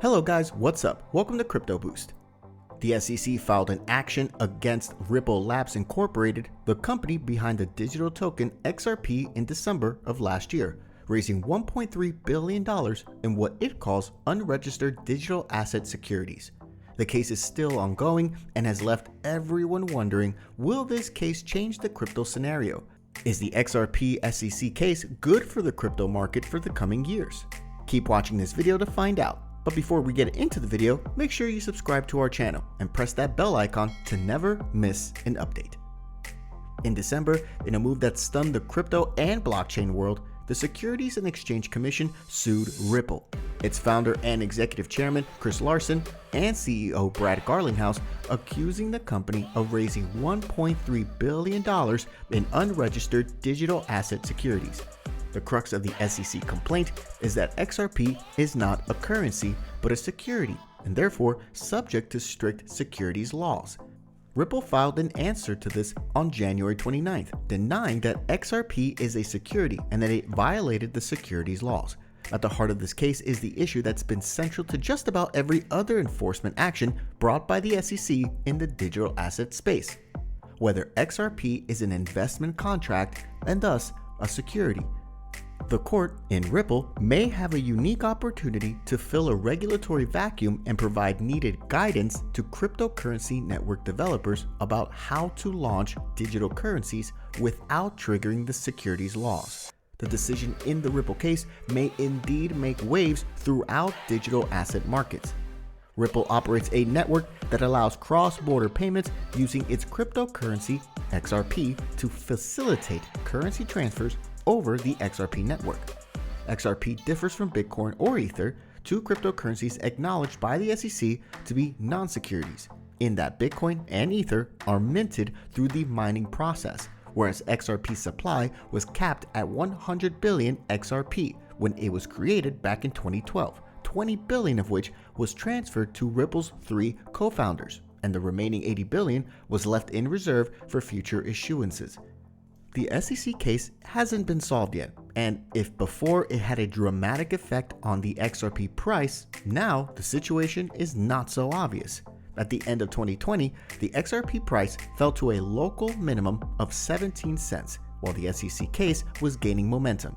Hello guys, what's up? Welcome to Crypto Boost. The SEC filed an action against Ripple Labs Incorporated, the company behind the digital token XRP, in December of last year, raising $1.3 billion in what it calls unregistered digital asset securities. The case is still ongoing and has left everyone wondering, will this case change the crypto scenario? Is the XRP SEC case good for the crypto market for the coming years? Keep watching this video to find out. But before we get into the video, make sure you subscribe to our channel and press that bell icon to never miss an update. In December, in a move that stunned the crypto and blockchain world, the Securities and Exchange Commission sued Ripple. Its founder and executive chairman, Chris Larsen, and CEO Brad Garlinghouse, accusing the company of raising $1.3 billion in unregistered digital asset securities. The crux of the SEC complaint is that XRP is not a currency, but a security, and therefore subject to strict securities laws. Ripple filed an answer to this on January 29th, denying that XRP is a security and that it violated the securities laws. At the heart of this case is the issue that's been central to just about every other enforcement action brought by the SEC in the digital asset space: whether XRP is an investment contract and thus a security. The court, in Ripple, may have a unique opportunity to fill a regulatory vacuum and provide needed guidance to cryptocurrency network developers about how to launch digital currencies without triggering the securities laws. The decision in the Ripple case may indeed make waves throughout digital asset markets. Ripple operates a network that allows cross-border payments using its cryptocurrency, XRP, to facilitate currency transfers over the XRP network. XRP differs from Bitcoin or Ether, two cryptocurrencies acknowledged by the SEC to be non-securities, in that Bitcoin and Ether are minted through the mining process, whereas XRP's supply was capped at 100 billion XRP when it was created back in 2012, 20 billion of which was transferred to Ripple's three co-founders, and the remaining 80 billion was left in reserve for future issuances. The SEC case hasn't been solved yet, and if before it had a dramatic effect on the XRP price, now the situation is not so obvious. At the end of 2020, the XRP price fell to a local minimum of 17 cents, while the SEC case was gaining momentum.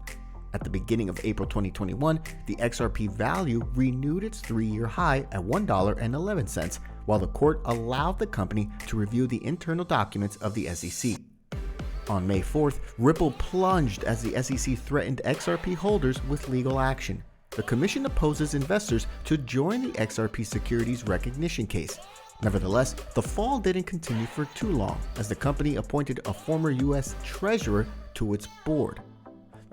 At the beginning of April 2021, the XRP value renewed its 3-year high at $1.11, while the court allowed the company to review the internal documents of the SEC. On May 4th, Ripple plunged as the SEC threatened XRP holders with legal action. The commission opposes investors to join the XRP securities recognition case. Nevertheless, the fall didn't continue for too long, as the company appointed a former US Treasurer to its board.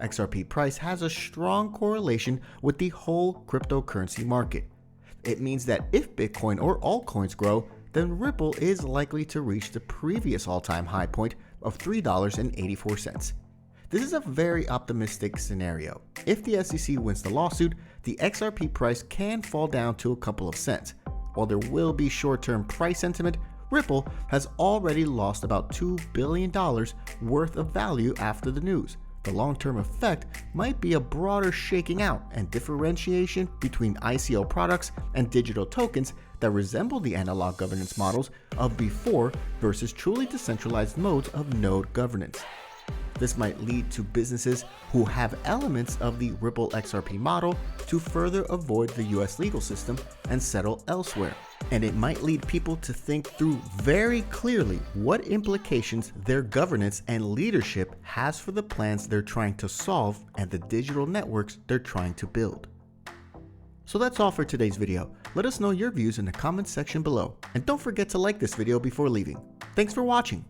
XRP price has a strong correlation with the whole cryptocurrency market. It means that if Bitcoin or altcoins grow, then Ripple is likely to reach the previous all-time high point of $3.84. This is a very optimistic scenario. If the SEC wins the lawsuit, the XRP price can fall down to a couple of cents. While there will be short-term price sentiment, Ripple has already lost about $2 billion worth of value after the news. The long-term effect might be a broader shaking out and differentiation between ICO products and digital tokens that resemble the analog governance models of before versus truly decentralized modes of node governance. This might lead to businesses who have elements of the Ripple XRP model to further avoid the US legal system and settle elsewhere. And it might lead people to think through very clearly what implications their governance and leadership has for the plans they're trying to solve and the digital networks they're trying to build. So that's all for today's video. Let us know your views in the comments section below. And don't forget to like this video before leaving. Thanks for watching.